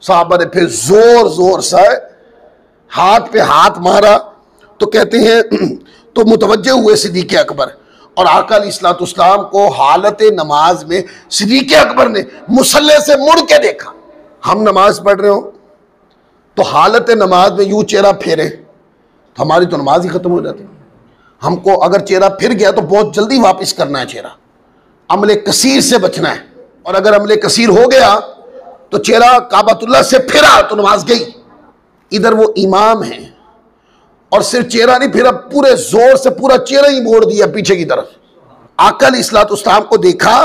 साहबा ने फिर जोर जोर से हाथ पे हाथ मारा। तो कहते हैं तो मुतवज्जे हुए सिद्दीक़ अकबर और आका अलैहिस्सलाम को हालत नमाज में सिद्दीक़ अकबर ने मुसल्ले से मुड़ के देखा। हम नमाज पढ़ रहे हो तो हालत नमाज में यूं चेहरा फेरे तो हमारी तो नमाज ही खत्म हो जाती। हमको अगर चेहरा फिर गया तो बहुत जल्दी वापस करना है चेहरा, अमले कसीर से बचना है। और अगर अमले कसीर हो गया तो चेहरा काबतुल्लाह से फिरा तो नमाज गई। इधर वो इमाम है और सिर्फ चेहरा नहीं फिरा, पूरे जोर से पूरा चेहरा ही मोड़ दिया पीछे की तरफ। आका अलैहिस्सलाम को देखा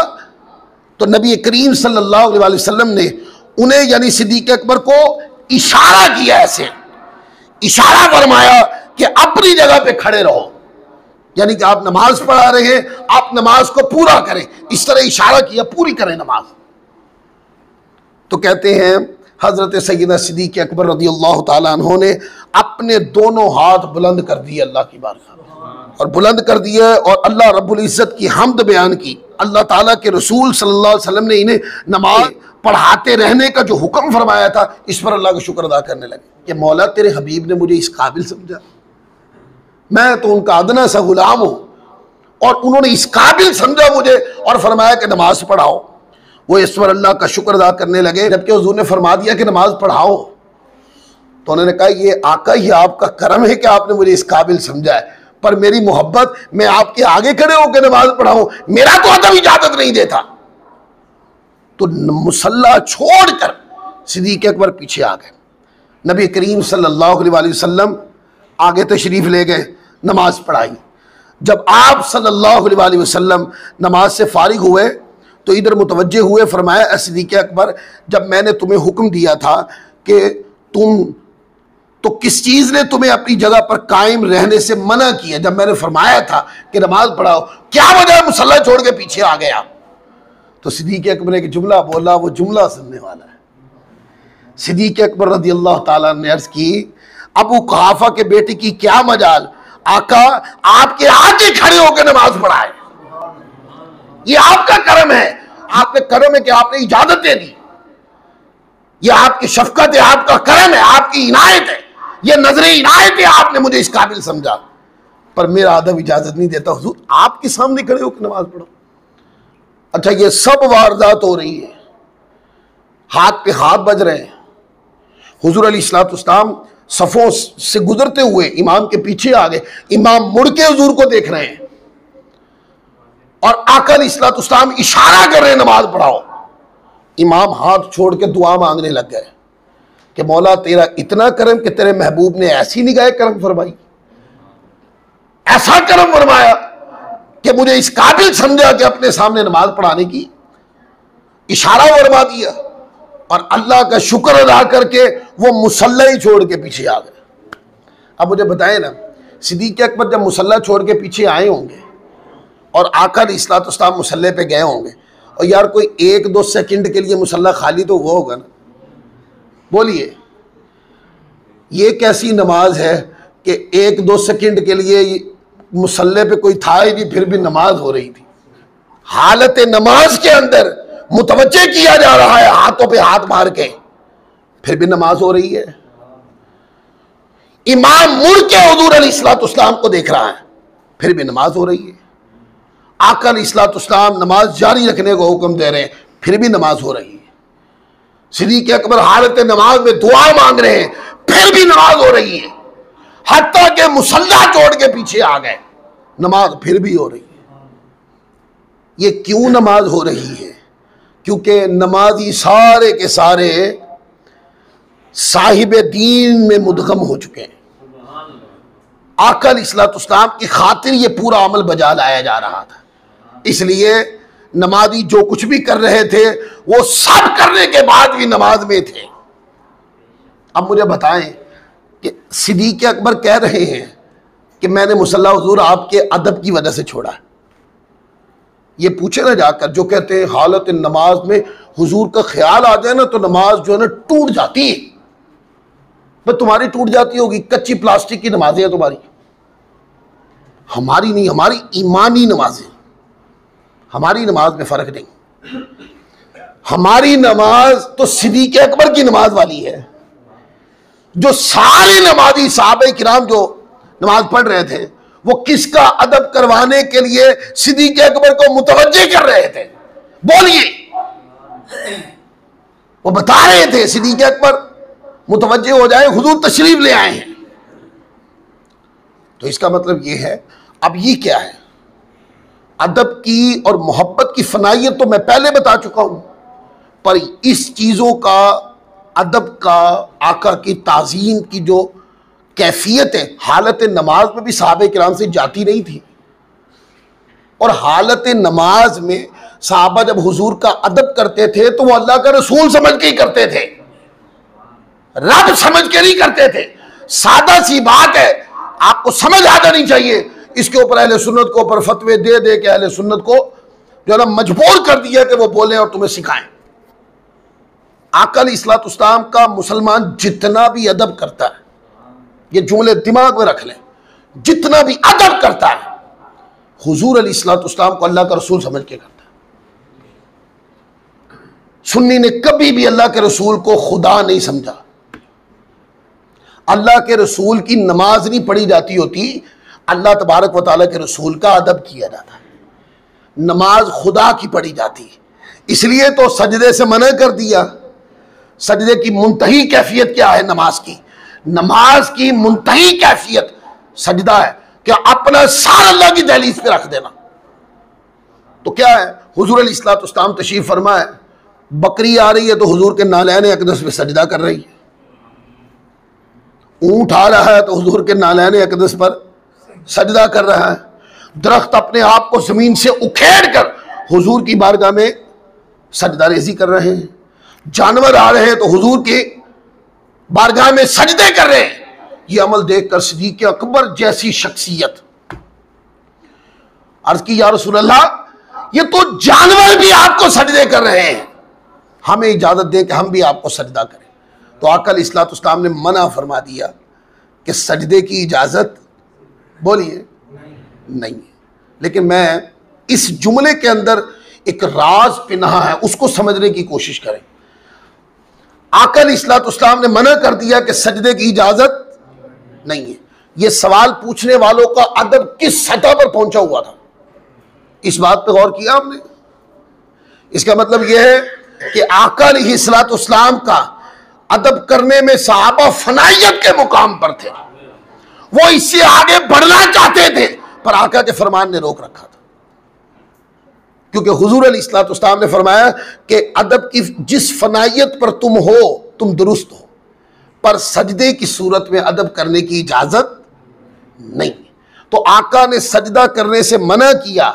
तो नबी करीम सल्लल्लाहु अलैहि वसल्लम ने उन्हें यानी सिद्दीक़ अकबर को इशारा किया, ऐसे इशारा फरमाया कि अपनी जगह पे खड़े रहो, यानी कि आप नमाज पढ़ा रहे हैं, आप नमाज को पूरा करें। इस तरह इशारा किया, पूरी करें नमाज। तो कहते हैं हजरत सैयदना सिद्दीक़ अकबर रज़ियल्लाहु ताला अन्हु ने अपने दोनों हाथ बुलंद कर दिए अल्लाह की बारगाह और बुलंद कर दिए और अल्लाह रब्बुल इज़्ज़त की हम्द बयान की। अल्लाह ताला के रसूल सल्लल्लाहु अलैहि वसल्लम ने इन्हें नमाज पढ़ाते रहने का जो हुक्म फरमाया था, इस पर अल्लाह का शुक्र अदा करने लगे कि मौला तेरे हबीब ने मुझे इस काबिल समझा, मैं तो उनका अदना सा गुलाम हूं और उन्होंने इस काबिल समझा मुझे और फरमाया कि नमाज पढ़ाओ। वो इस पर अल्लाह का शुक्र अदा करने लगे। जबकि हुजूर ने फरमा दिया कि नमाज पढ़ाओ तो उन्होंने कहा ये आका ही आपका करम है कि आपने मुझे इस काबिल समझा है, पर मेरी मोहब्बत मैं आपके आगे खड़े होकर नमाज पढ़ाऊं, मेरा तो अदब इजाजत नहीं देता। तो मुसल्ला छोड़कर सिद्दीक़ अकबर पीछे आ गए। नबी करीम सल्लल्लाहु अलैहि वसल्लम आगे तशरीफ ले गए, नमाज पढ़ाई। जब आप सल्लल्लाहु अलैहि वसल्लम नमाज से फारिग हुए तो इधर मुतवज्जे हुए, फरमाया सिद्दीक़ अकबर जब मैंने तुम्हें हुक्म दिया था कि तुम तो किस चीज़ ने तुम्हें अपनी जगह पर कायम रहने से मना किया? जब मैंने फरमाया था कि नमाज पढ़ाओ, क्या वजह मुसल्ला छोड़ के पीछे आ गया? तो सिद्दीक़ अकबर ने एक जुमला बोला, वो जुमला सुनने वाला है। सिद्दीक़ अकबर रज़ियल्लाहु ताला ने अर्ज़ की, अबू कुहाफा के बेटे की क्या मजाल, आका आपके आगे खड़े होकर नमाज पढ़ाए, ये आपका करम है, आपके करम है कि आपने इजाजत दे दी। ये आपकी शफकत है, आपका करम है, आपकी इनायत है, ये नजर इनायत है, आपने मुझे इस काबिल समझा। पर मेरा अदब इजाजत नहीं देता, हुजूर आपके सामने खड़े होकर नमाज पढ़ो। अच्छा, ये सब वारदात हो रही है, हाथ पे हाथ बज रहे हैं। हुजूर अलैहिस्सलाम सफ़ों से गुजरते हुए इमाम के पीछे आ गए, इमाम मुड़ के हुजूर को देख रहे हैं और आका अलैहिस्सलाम इशारा कर रहे हैं नमाज पढ़ाओ। इमाम हाथ छोड़ के दुआ मांगने लग गए कि मौला तेरा इतना करम कि तेरे महबूब ने ऐसी निगाह करम फरमाई, ऐसा करम फरमाया कि मुझे इस काबिल समझा कि अपने सामने नमाज पढ़ाने की, इशारा फरमा दिया। और अल्लाह का शुक्र अदा करके वो मुसल्ला ही छोड़ के पीछे आ गए। अब मुझे बताएं ना, सिद्दीक़ अकबर जब मुसल्ला छोड़ के पीछे आए होंगे और आका अलैहिस्सलाम मुसल्ले पे गए होंगे, और यार कोई 1-2 सेकंड के लिए मुसल्ला खाली तो वो होगा ना। बोलिए, ये कैसी नमाज है कि 1-2 सेकंड के लिए मुसल्ले पे कोई था ही नहीं, फिर भी नमाज हो रही थी। हालत नमाज के अंदर मुतवज्जे किया जा रहा है, हाथों पे हाथ मार के, फिर भी नमाज हो रही है। इमाम मुड़ के हुजूर अलैहिस्सलाम को देख रहा है, फिर भी नमाज हो रही है। आका अलैहिस्सलाम नमाज जारी रखने को हुक्म दे रहे हैं, फिर भी नमाज हो रही है। सिद्दीक़ अकबर हालत नमाज में दुआ मांग रहे हैं, फिर भी नमाज हो रही है। हत्ता के मुसल्ला छोड़ के पीछे आ गए, नमाज फिर भी हो रही है। ये क्यों नमाज हो रही है? क्योंकि नमाजी सारे के सारे साहिब दीन में मुदगम हो चुके हैं। आका अलैहिस्सलाम की खातिर ये पूरा अमल बजा लाया जा रहा था, इसलिए नमाजी जो कुछ भी कर रहे थे वो सब करने के बाद भी नमाज में थे। अब मुझे बताएं कि सिद्दीक़ अकबर कह रहे हैं कि मैंने मुसल्ला हुजूर आपके अदब की वजह से छोड़ा। ये पूछे ना जाकर, जो कहते हैं हालत नमाज में हुजूर का ख्याल आ जाए ना तो नमाज जो है ना टूट जाती है। बस तुम्हारी टूट जाती होगी, कच्ची प्लास्टिक की नमाजें हैं तुम्हारी, हमारी नहीं, हमारी ईमानी नमाजें। हमारी नमाज में फर्क नहीं। हमारी नमाज तो सिद्दीक़ अकबर की नमाज वाली है। जो सारे नमाजी साहबे किराम जो नमाज पढ़ रहे थे, वो किसका अदब करवाने के लिए सिद्दीक़ अकबर को मुतवज्जे कर रहे थे? बोलिए। वो बता रहे थे सिद्दीक़ अकबर मुतवज्जे हो जाए, हुजूर तशरीफ ले आए हैं। तो इसका मतलब ये है, अब ये क्या है? अदब की और मोहब्बत की फनाइयत तो मैं पहले बता चुका हूं, पर इस चीजों का, अदब का, आका की ताज़ीम की जो कैफियत है, हालत नमाज में भी सहाबे किराम से जाती नहीं थी। और हालत नमाज में सहाबा जब हुजूर का अदब करते थे तो वो अल्लाह का रसूल समझ के ही करते थे, रब समझ के नहीं करते थे। सादा सी बात है, आपको समझ आ जानी चाहिए। इसके ऊपर अहले सुन्नत को ऊपर फतवे दे दे के अहले सुन्नत को जो है ना मजबूर कर दिया कि वो बोले और तुम्हें सिखाएं। आका अलैहिस्सलाम का मुसलमान जितना भी अदब करता है, ये जुमले दिमाग में रख लें, जितना भी अदब करता है हुजूर अलैहिस्सलाम को अल्लाह का रसूल समझ के करता है। सुन्नी ने कभी भी अल्लाह के रसूल को खुदा नहीं समझा। अल्लाह के रसूल की नमाज नहीं पढ़ी जाती होती, अल्लाह तबारक व तआला के रसूल का अदब किया जाता है। नमाज खुदा की पढ़ी जाती, इसलिए तो सजदे से मना कर दिया। सजदे की मुंतही कैफियत क्या है नमाज की? नमाज की मुंतही कैफियत सजदा है कि अपना सारा अल्लाह की दहलीज पे रख देना। तो क्या है, हुजूर अलैहिस्सलाम तशरीफ फरमा है, बकरी आ रही है तो हुजूर के नालैन अक़दस पे सजदा कर रही है। ऊंट आ रहा है तो हुजूर के नालैन अक़दस पर सजदा कर रहा है। दरख्त अपने आप को जमीन से उखेड़ कर हुजूर की बारगाह में सजदा रेजी कर रहे हैं। जानवर आ रहे हैं तो हुजूर के बारगाह में सजदे कर रहे हैं। ये अमल देखकर सिद्दीक़ अकबर जैसी शख्सियत अर्ज की, या रसूल अल्लाह, ये तो जानवर भी आपको सजदे कर रहे हैं, हमें इजाजत दे कि हम भी आपको सजदा करें। तो आका अलैहिस्सलाम ने मना फरमा दिया कि सजदे की इजाजत, बोलिए, नहीं है। लेकिन मैं इस जुमले के अंदर एक राज पिनहा है, उसको समझने की कोशिश करें। आका अलैहिस्सलाम ने मना कर दिया कि सजदे की इजाजत नहीं है। यह सवाल पूछने वालों का अदब किस सतह पर पहुंचा हुआ था, इस बात पर गौर किया आपने? इसका मतलब यह है कि आका अलैहिस्सलाम का अदब करने में सहाबा फनाइयत के मुकाम पर थे, वो इससे आगे बढ़ना चाहते थे, पर आका के फरमान ने रोक रखा था। क्योंकि हुजूर अलैहिस्सलाम ने फरमाया कि अदब की जिस फनाइयत पर तुम हो तुम दुरुस्त हो, पर सजदे की सूरत में अदब करने की इजाजत नहीं। तो आका ने सजदा करने से मना किया,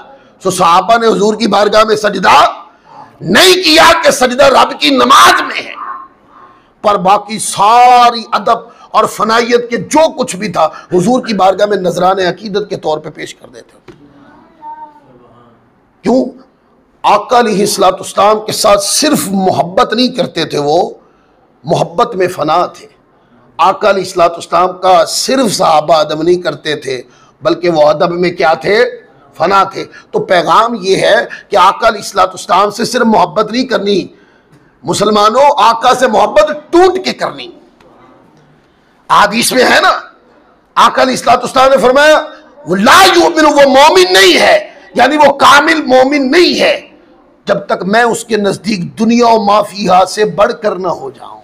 तो सहाबा ने हुजूर की बारगाह में सजदा नहीं किया कि सजदा रब की नमाज में है, पर बाकी सारी अदब और फनाइयत के जो कुछ भी था हुजूर की बारगाह में नजराने अकीदत के तौर पे पेश कर देते। क्यों? आका अलैहिस्सलाम के साथ सिर्फ मोहब्बत नहीं करते थे, वो मोहब्बत में फना थे। आका अलैहिस्सलाम का सिर्फ सहाबा अदब नहीं करते थे, बल्कि वो अदब में क्या थे? फना थे। तो पैगाम ये है कि आका अलैहिस्सलाम से सिर्फ मोहब्बत नहीं करनी, मुसलमानों आका से मोहब्बत टूट के करनी। हदीस में है ना, आका अलैहिस्सलाम ने फरमाया वो ला युमिनु, वो मोमिन नहीं है, यानी वो कामिल मोमिन नहीं है जब तक मैं उसके नजदीक दुनिया और माफिया से बढ़कर ना हो जाऊं।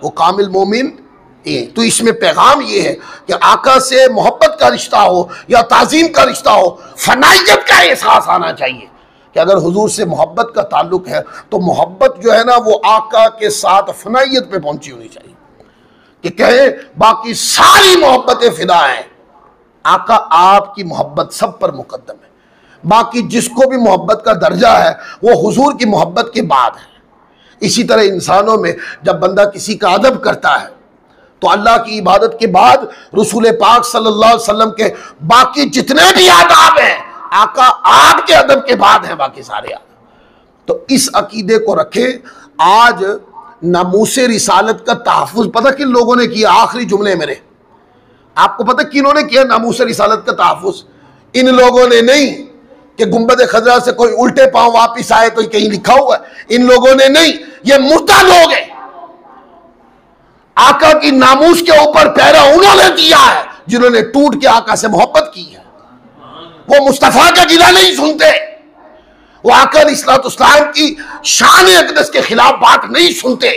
वो कामिल मोमिन है। तो इसमें पैगाम ये है कि आका से मोहब्बत का रिश्ता हो या ताजीम का रिश्ता हो, फनाइयत का एहसास आना चाहिए कि अगर हुजूर से मोहब्बत का ताल्लुक है तो मोहब्बत जो है ना वो आका के साथ फनाइयत पे पहुंची होनी चाहिए कि कहे बाकी सारी मोहब्बतें फिदा हैं, आका आपकी मोहब्बत सब पर मुकद्दम है, बाकी जिसको भी मोहब्बत का दर्जा है वो हुजूर की मोहब्बत के बाद है। इसी तरह इंसानों में जब बंदा किसी का अदब करता है तो अल्लाह की इबादत के बाद रसूल पाक सल्लल्लाहु अलैहि वसल्लम के बाकी जितने भी आदाब हैं आका आपके अदब के बाद है बाकी सारे आदाब। तो इस अकीदे को रखे। आज नामूसे रिसालत का तहफ़्फ़ुज़ पता किन लोगों ने किया? आखिरी जुमले मेरे, आपको पता किन्होंने किया नामूसे रिसालत का तहफ़्फ़ुज़? इन लोगों ने नहीं कि गुंबद खजरा से कोई उल्टे पांव वापिस आए तो कहीं लिखा हुआ है, इन लोगों ने नहीं, ये मुर्ता लोग हैं। आका की नामूस के ऊपर पहरा उन्होंने दिया है जिन्होंने टूट के आका से मोहब्बत की है। वो मुस्तफा का गिला नहीं सुनते, वो आका अलैहिस्सलाम की शान अक़दस के खिलाफ बात नहीं सुनते,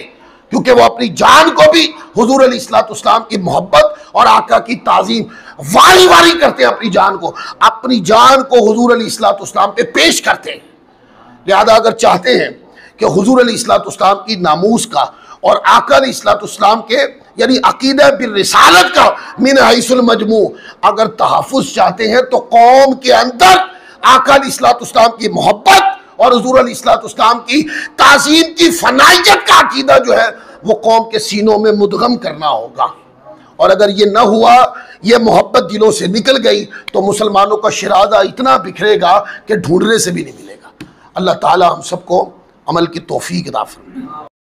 क्योंकि वो अपनी जान को भी हुजूर अलैहिस्सलाम की मोहब्बत और आका की ताज़ीम वारी वारी करते हैं। अपनी जान को हुजूर अलैहिस्सलाम पे पेश करते हैं। लिहाजा अगर चाहते हैं कि हुजूर अलैहिस्सलाम की नामूस का और आका अलैहिस्सलाम के यानी अकीदा बिल रिसालत का मिन हैसुल मजमू अगर तहफ़्फ़ुज़ चाहते हैं तो कौम के अंदर आका अलैहिस्सलाम की मोहब्बत और हुजूर अलैहिस्सलाम की ताज़ीम की फनाइयत का अकीदा जो है वो कौम के सीनों में मुदगम करना होगा। और अगर ये न हुआ, ये मोहब्बत दिलों से निकल गई तो मुसलमानों का शराज़ा इतना बिखरेगा कि ढूंढने से भी नहीं मिलेगा। अल्लाह ताला हम सबको अमल की तौफीक अता फरमाए।